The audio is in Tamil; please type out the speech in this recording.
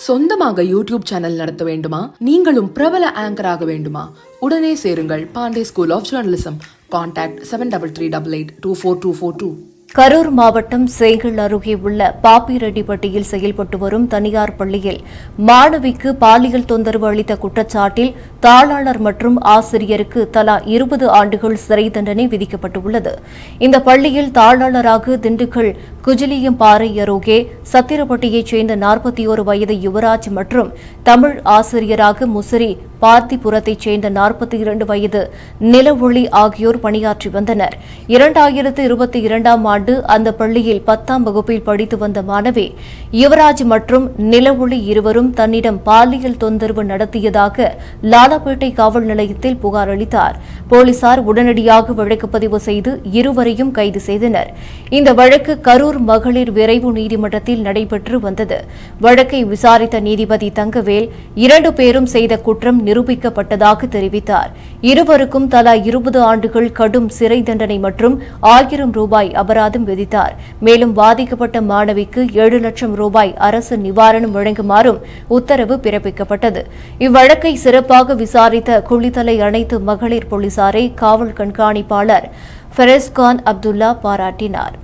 சொந்தமாக யூடியூப் சேனல் நடத்த வேண்டுமா? நீங்களும் பிரபல ஆங்கர் ஆக வேண்டுமா? உடனே சேருங்கள் Pandey school of journalism. Contact 7388824242. Karur மாவட்டம் சேங்கல் அருகே உள்ள பாப்பிரெட்டிப்பட்டியில் செயல்பட்டு வரும் தனியார் பள்ளியில் மாணவிக்கு பாலியல் தொந்தரவு அளித்த குற்றச்சாட்டில் தாளாளர் மற்றும் ஆசிரியருக்கு தலா 20 ஆண்டுகள் சிறை தண்டனை விதிக்கப்பட்டுள்ளது. இந்த பள்ளியில் தாளாளராக திண்டுக்கல் குஜிலியம்பாறை அருகே சத்திரப்பட்டியைச் சேர்ந்த 41 வயது யுவராஜ் மற்றும் தமிழ் ஆசிரியராக முசிறி பார்த்திபுரத்தைச் சேர்ந்த 42 வயது நிலவொளி ஆகியோர் பணியாற்றி வந்தனர். 2022ஆம் ஆண்டு அந்த பள்ளியில் 10ஆம் வகுப்பில் படித்து வந்த மாணவி யுவராஜ் மற்றும் நிலவொளி இருவரும் தன்னிடம் பாலியல் தொந்தரவு நடத்தியதாக லாலாப்பேட்டை காவல் நிலையத்தில் புகார் அளித்தார். போலீசார் உடனடியாக வழக்கு பதிவு செய்து இருவரையும் கைது செய்தனர். இந்த வழக்கு கரூர் மகளிர் விரைவு நீதிமன்றத்தில் நடைபெற்று வந்தது. வழக்கை விசாரித்த நீதிபதி தங்கவேல் 2 பேரும் செய்த குற்றம் நிரூபிக்கப்பட்டதாக தெரிவித்தார். இருவருக்கும் தலா 20 ஆண்டுகள் கடும் சிறை தண்டனை மற்றும் 1000 ரூபாய் அபராதம் விதித்தார். மேலும் பாதிக்கப்பட்ட மாணவிக்கு 7 லட்சம் ரூபாய் அரசு நிவாரணம் வழங்குமாறும் உத்தரவு பிறப்பிக்கப்பட்டது. இவ்வழக்கை சிறப்பாக விசாரித்த குளித்தலை அனைத்து மகளிர் போலீசாரை காவல் கண்காணிப்பாளர் ஃபெரஸ்கான் அப்துல்லா பாராட்டினார்.